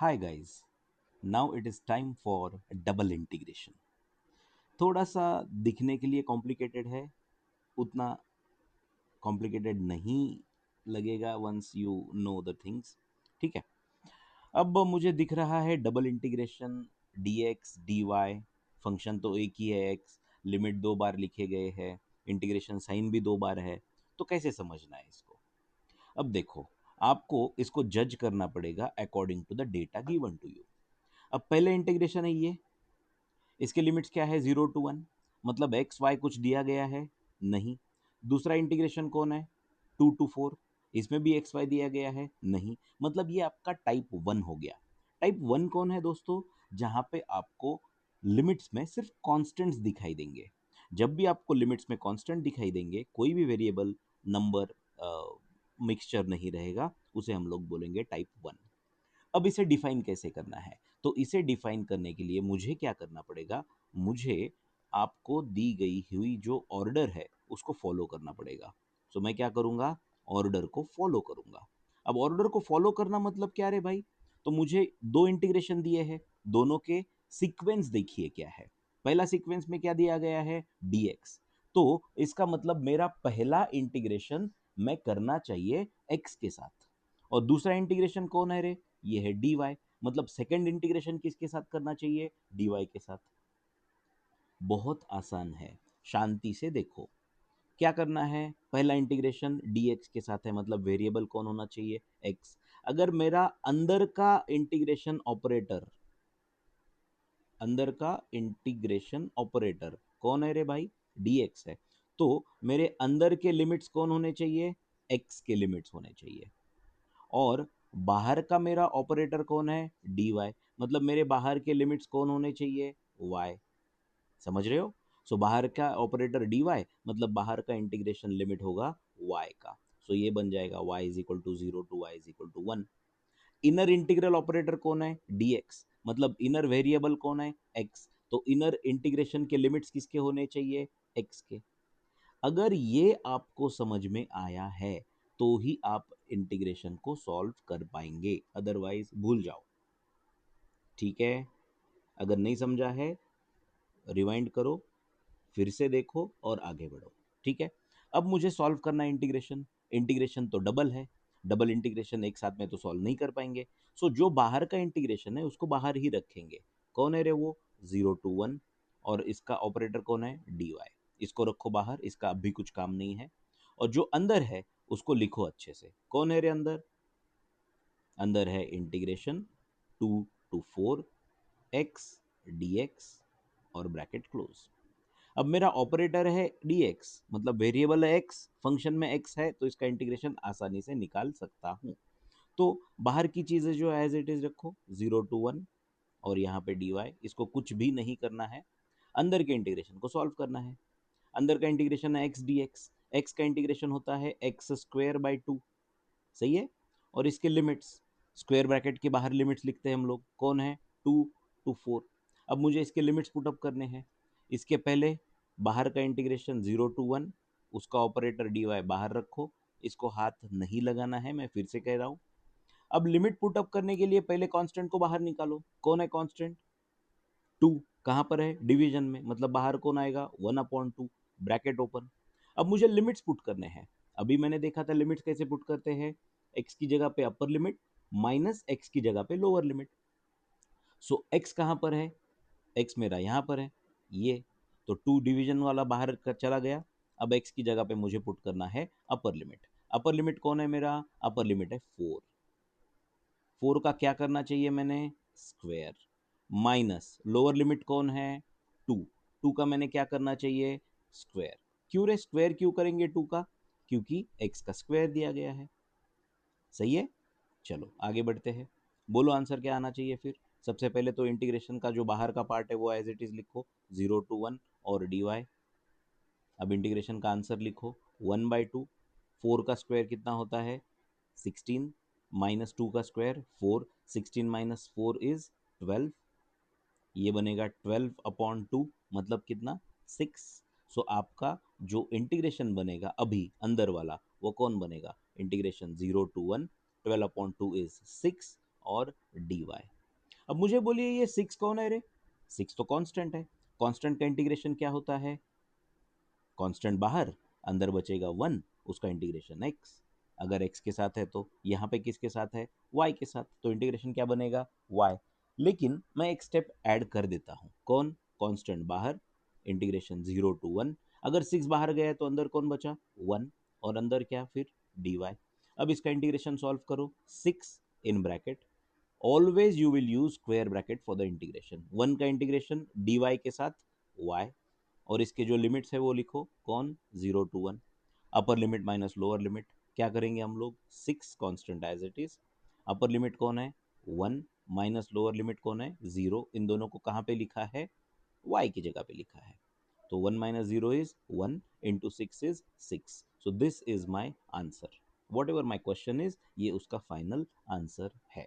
Hi guys, now it is time for double integration. थोड़ा सा दिखने के लिए कॉम्प्लिकेटेड है, उतना कॉम्प्लिकेटेड नहीं लगेगा once you know the things. ठीक है। अब मुझे दिख रहा है double integration D X D Y. Function तो एक ही है एक्स, लिमिट दो बार लिखे गए हैं, इंटीग्रेशन साइन भी दो बार है। तो कैसे समझना है इसको? अब देखो, आपको इसको जज करना पड़ेगा according to the data given to you. अब पहले इंटीग्रेशन है ये, इसके लिमिट्स क्या है? 0 to 1, मतलब एक्स वाई कुछ दिया गया है? नहीं। दूसरा इंटीग्रेशन कौन है? 2 to 4, इसमें भी एक्स वाई दिया गया है? नहीं। मतलब ये आपका टाइप 1 हो गया। टाइप 1 कौन है दोस्तों? जहां पे आपको लिमिट्स में सिर्फ कॉन्स्टेंट्स दिखाई देंगे। जब भी आपको लिमिट्स में कांस्टेंट दिखाई देंगे, कोई भी वेरिएबल नंबर मिक्सचर नहीं रहेगा, उसे हम लोग बोलेंगे टाइप 1। अब इसे डिफाइन कैसे करना है? तो इसे डिफाइन करने के लिए मुझे क्या करना पड़ेगा? मुझे आपको दी गई हुई जो ऑर्डर है उसको फॉलो करना पड़ेगा। सो मैं क्या करूंगा? ऑर्डर को फॉलो करूंगा। अब ऑर्डर को फॉलो करना मतलब क्या रे भाई? तो मुझे दो इंटीग्रेशन दिए हैं, दोनों के सीक्वेंस देखिए क्या है। पहला सीक्वेंस में क्या दिया गया है? dx। तो इसका मतलब मेरा पहला इंटीग्रेशन मैं करना चाहिए x के साथ, और दूसरा इंटीग्रेशन कौन है रे? ये है dy। मतलब सेकंड इंटीग्रेशन किसके साथ करना चाहिए? dy के साथ। बहुत आसान है, शांति से देखो। क्या करना है? पहला इंटीग्रेशन dx के साथ है, मतलब वेरिएबल कौन होना चाहिए? x। अगर मेरा अंदर का इंटीग्रेशन ऑपरेटर कौन है रे भाई? dx है। तो मेरे अंदर के लिमिट्स कौन होने चाहिए? x के लिमिट्स होने चाहिए। और बाहर का मेरा ऑपरेटर कौन है? dy। मतलब मेरे बाहर के लिमिट्स कौन होने चाहिए? y। समझ रहे हो? सो बाहर का ऑपरेटर dy, मतलब बाहर का इंटीग्रेशन लिमिट होगा y का। सो ये बन जाएगा y is equal to 0 to y is equal to 1। Inner integral operator कौन है? dx। मतलब इनर वेरिएबल कौन है? x। तो इनर इंटीग्रेशन के लिमिट्स किसके होने चाहिए? x के। अगर ये आपको समझ में आया है तो ही आप इंटीग्रेशन को सॉल्व कर पाएंगे, अदरवाइज भूल जाओ। ठीक है? अगर नहीं समझा है, रिवाइंड करो, फिर से देखो और आगे बढ़ो। ठीक है? अब मुझे सॉल्व करना है इंटीग्रेशन। इंटीग्रेशन तो डबल है, डबल इंटीग्रेशन एक साथ में तो सॉल्व नहीं कर पाएंगे। सो जो बाहर का इंटीग्रेशन है उसको बाहर ही रखेंगे। कौन है रे वो? 0 to 1। और इसका ऑपरेटर कौन है? dy। इसको रखो बाहर, इसका अभी कुछ काम नहीं है। और जो अंदर है उसको लिखो अच्छे से। कौन है रे अंदर? अंदर है इंटीग्रेशन 2 to 4 x dx और ब्रैकेट क्लोज। अब मेरा ऑपरेटर है dx, मतलब वेरिएबल है x, फंक्शन में x है, तो इसका इंटीग्रेशन आसानी से निकाल सकता हूं। तो बाहर की चीजें जो एज इट इज रखो, 0 to 1, और यहाँ पे dy, इसको कुछ भी नहीं करना है। अंदर के इंटीग्रेशन को सॉल्व करना है। अंदर का इंटीग्रेशन है x dx, x का इंटीग्रेशन होता है x² by 2। सही है? और इसके लिमिट्स, स्क्वायर ब्रैकेट के बाहर लिमिट्स लिखते हैं हम लोग, कौन है? 2 to 4। अब मुझे इसके लिमिट्स पुटअप करने हैं। इसके पहले बाहर का इंटीग्रेशन 0 to 1, उसका ऑपरेटर dy बाहर रखो, इसको हाथ नहीं लगाना है, मैं फिर से कह रहा हूं। अब लिमिट पुटअप करने के लिए पहले कांस्टेंट को बाहर निकालो। कौन है कांस्टेंट? 2। कहां पर है? डिवीजन में, मतलब बाहर कौन आएगा? 1/2, ब्रैकेट ओपन। अब मुझे लिमिट्स पुट करने हैं। अभी मैंने देखा था लिमिट्स कैसे पुट करते हैं। x की जगह पे अपर लिमिट, माइनस x की जगह पे लोअर लिमिट। सो x कहां पर है? x मेरा यहां पर है, ये। तो 2 डिवीजन वाला बाहर चला गया। अब x की जगह पे मुझे पुट करना है अपर लिमिट। अपर लिमिट कौन है मेरा? अपर लिमिट है 4। 4 का क्या करना चाहिए मैंने? स्क्वायर। माइनस लोअर लिमिट कौन है? 2। 2 का मैंने क्या करना चाहिए? स्क्वायर। क्यों रे स्क्वायर क्यों करेंगे 2 का? क्योंकि x का स्क्वायर दिया गया है। सही है? चलो आगे बढ़ते हैं। बोलो आंसर क्या आना चाहिए फिर। सबसे पहले तो इंटीग्रेशन का जो बाहर का पार्ट है वो एज इट इज लिखो, 0 to 1 और dy। अब इंटीग्रेशन का आंसर लिखो, 1/2। 4 का स्क्वायर कितना होता है? 16। माइनस 2 का स्क्वायर 4, 16 - 4 इज 12। ये बनेगा 12/2, मतलब कितना? 6। सो आपका जो इंटीग्रेशन बनेगा अभी अंदर वाला, वो कौन बनेगा? इंटीग्रेशन 0 to 1, 12/2 इज 6, और dy। अब मुझे बोलिए ये 6 कौन है रे? 6 तो कांस्टेंट है। कांस्टेंट का इंटीग्रेशन क्या होता है? कांस्टेंट बाहर, अंदर बचेगा 1, उसका इंटीग्रेशन x। अगर x के साथ है तो यहाँ पे किसके साथ है? y के साथ, तो इंटीग्रेशन क्या बनेगा? y। लेकिन मैं एक स्टेप ऐड कर देता हूँ। कौन? कांस्टेंट बाहर, इंटीग्रेशन 0 टू 1। अगर 6 बाहर गया तो अंदर कौन बचा? 1। और अंदर क्या फिर? dy। अब इसका इंटीग्रेशन सॉल्व करो। 6 in bracket, always you will use square bracket for the integration. 1 का इंटीग्रेशन dy के साथ y, और इसके जो लिमिट्स है वो लिखो। कौन? 0 to 1। Upper limit minus lower limit, क्या करेंगे हम लोग? 6 constant as it is. Upper limit कौन है? 1, माइनस लोअर लिमिट कौन है? 0। इन दोनों को कहाँ पे लिखा है? y की जगह पे लिखा है। तो 1 minus 0 is 1, into 6 is 6। So this is my answer. What ever my question is, ये उसका फाइनल आंसर है।